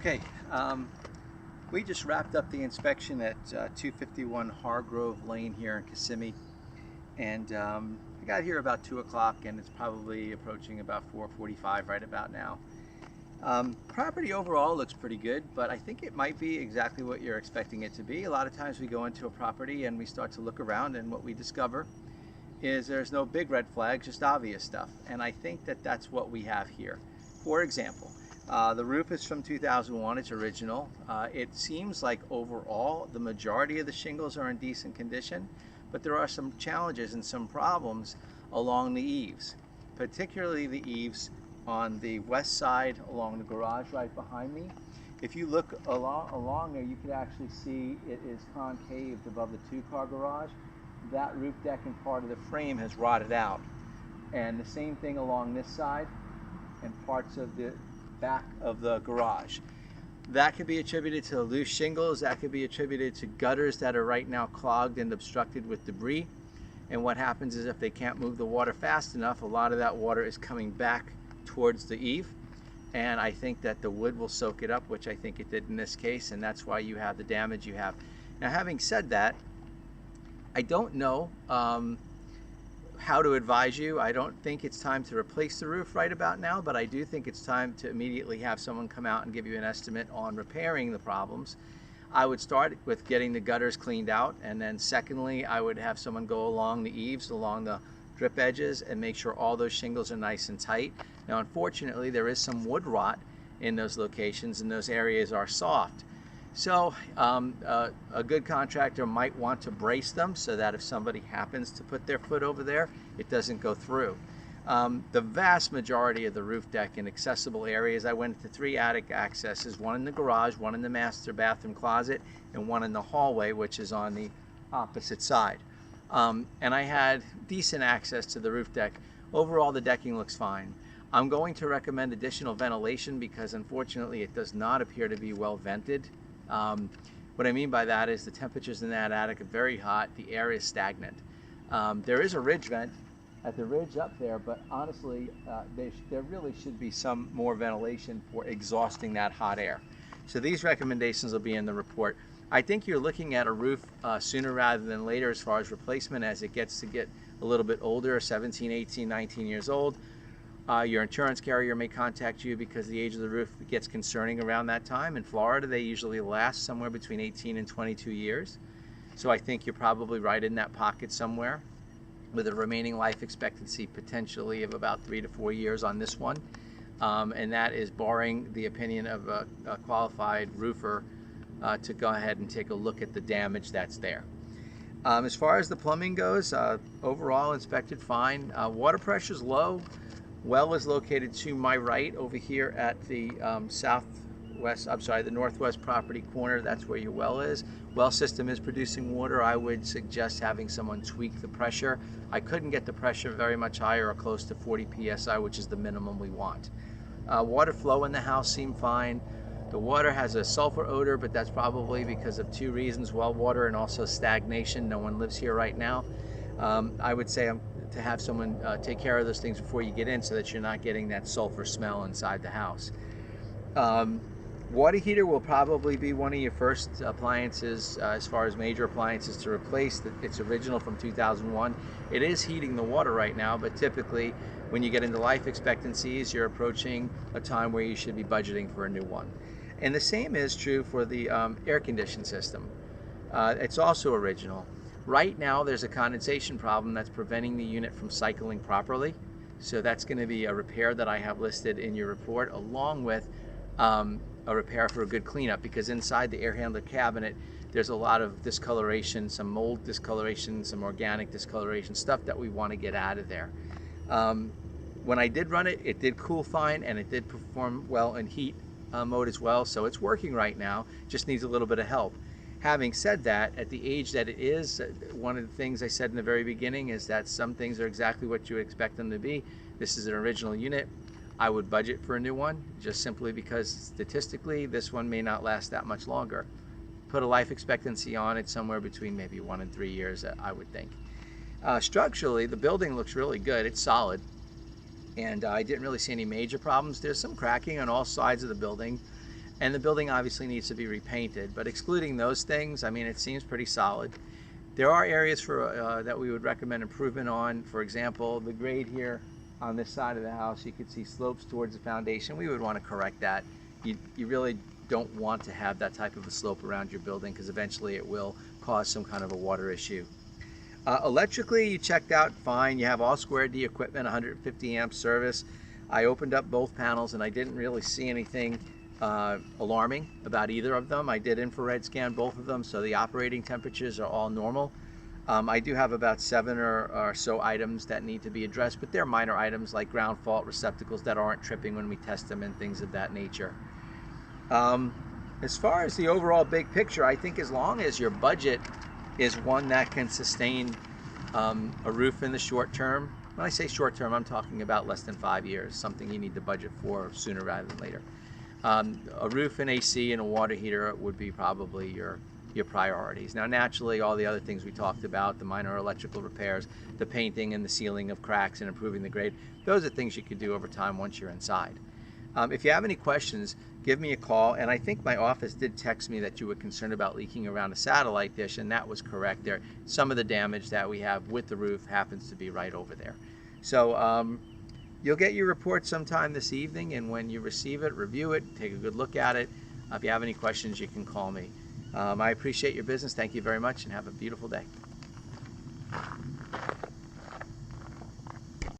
Okay, we just wrapped up the inspection at 251 Hargrove Lane here in Kissimmee, and I got here about 2 o'clock, and it's probably approaching about 4:45 right about now. Property overall looks pretty good, but I think it might be exactly what you're expecting it to be. A lot of times we go into a property and we start to look around, and what we discover is there's no big red flags, just obvious stuff, and I think that that's what we have here. For example, the roof is from 2001, it's original. It seems like overall the majority of the shingles are in decent condition, but there are some challenges and some problems along the eaves, particularly the eaves on the west side along the garage right behind me. If you look along there, you can actually see it is concaved above the two-car garage. That roof deck and part of the frame has rotted out. And the same thing along this side and parts of the back of the garage. That could be attributed to loose shingles. That could be attributed to gutters that are right now clogged and obstructed with debris. And what happens is if they can't move the water fast enough, a lot of that water is coming back towards the eave. And I think that the wood will soak it up, which I think it did in this case, and that's why you have the damage you have. Now, having said that, I don't know how to advise you. I don't think it's time to replace the roof right about now, but I do think it's time to immediately have someone come out and give you an estimate on repairing the problems. I would start with getting the gutters cleaned out, and then secondly, I would have someone go along the eaves, along the drip edges, and make sure all those shingles are nice and tight. Now, unfortunately, there is some wood rot in those locations, and those areas are soft. So a good contractor might want to brace them so that if somebody happens to put their foot over there, it doesn't go through. The vast majority of the roof deck in accessible areas, I went into 3 attic accesses, one in the garage, one in the master bathroom closet, and one in the hallway, which is on the opposite side. And I had decent access to the roof deck. Overall, the decking looks fine. I'm going to recommend additional ventilation because unfortunately it does not appear to be well vented. What I mean by that is the temperatures in that attic are very hot, the air is stagnant. There is a ridge vent at the ridge up there, but honestly there really should be some more ventilation for exhausting that hot air. So these recommendations will be in the report. I think you're looking at a roof sooner rather than later as far as replacement as it gets to get a little bit older, 17, 18, 19 years old. Your insurance carrier may contact you because the age of the roof gets concerning around that time. In Florida, they usually last somewhere between 18 and 22 years. So I think you're probably right in that pocket somewhere with a remaining life expectancy potentially of about 3 to 4 years on this one. And that is barring the opinion of a qualified roofer to go ahead and take a look at the damage that's there. As far as the plumbing goes, overall inspected fine. Water pressure is low. Well is located to my right over here at the the northwest property corner. That's where your well is. Well system is producing water. I would suggest having someone tweak the pressure. I couldn't get the pressure very much higher or close to 40 psi, which is the minimum we want. Water flow in the house seemed fine. The water has a sulfur odor, but that's probably because of 2 reasons: well water and also stagnation. No one lives here right now. I would say to have someone take care of those things before you get in so that you're not getting that sulfur smell inside the house. Water heater will probably be one of your first appliances as far as major appliances to replace. It's original from 2001. It is heating the water right now, but typically when you get into life expectancies, you're approaching a time where you should be budgeting for a new one. And the same is true for the air conditioning system. It's also original. Right now there's a condensation problem that's preventing the unit from cycling properly. So that's going to be a repair that I have listed in your report, along with a repair for a good cleanup, because inside the air handler cabinet there's a lot of discoloration, some mold discoloration, some organic discoloration, stuff that we want to get out of there. When I did run it, it did cool fine and it did perform well in heat mode as well, so it's working right now, just needs a little bit of help. Having said that, at the age that it is, one of the things I said in the very beginning is that some things are exactly what you expect them to be. This is an original unit. I would budget for a new one, just simply because statistically this one may not last that much longer. Put a life expectancy on it somewhere between maybe 1 and 3 years, I would think. Structurally, the building looks really good. It's solid, and I didn't really see any major problems. There's some cracking on all sides of the building. And the building obviously needs to be repainted, but excluding those things, I mean, it seems pretty solid. There are areas for that we would recommend improvement on. For example, the grade here on this side of the house, you can see slopes towards the foundation. We would want to correct that. You really don't want to have that type of a slope around your building, because eventually it will cause some kind of a water issue. Electrically, you checked out fine. You have all square D equipment, 150 amp service. I opened up both panels and I didn't really see anything alarming about either of them. I did infrared scan both of them, so the operating temperatures are all normal. I do have about 7 or so items that need to be addressed, but they're minor items like ground fault receptacles that aren't tripping when we test them and things of that nature. As far as the overall big picture, I think as long as your budget is one that can sustain a roof in the short term. When I say short term, I'm talking about less than 5 years, something you need to budget for sooner rather than later. A roof, and AC, and a water heater would be probably your priorities. Now naturally, all the other things we talked about, the minor electrical repairs, the painting and the sealing of cracks and improving the grade, those are things you could do over time once you're inside. If you have any questions, give me a call. And I think my office did text me that you were concerned about leaking around a satellite dish, and that was correct. There, some of the damage that we have with the roof happens to be right over there. So you'll get your report sometime this evening, and when you receive it, review it, take a good look at it. If you have any questions, you can call me. I appreciate your business. Thank you very much, and have a beautiful day.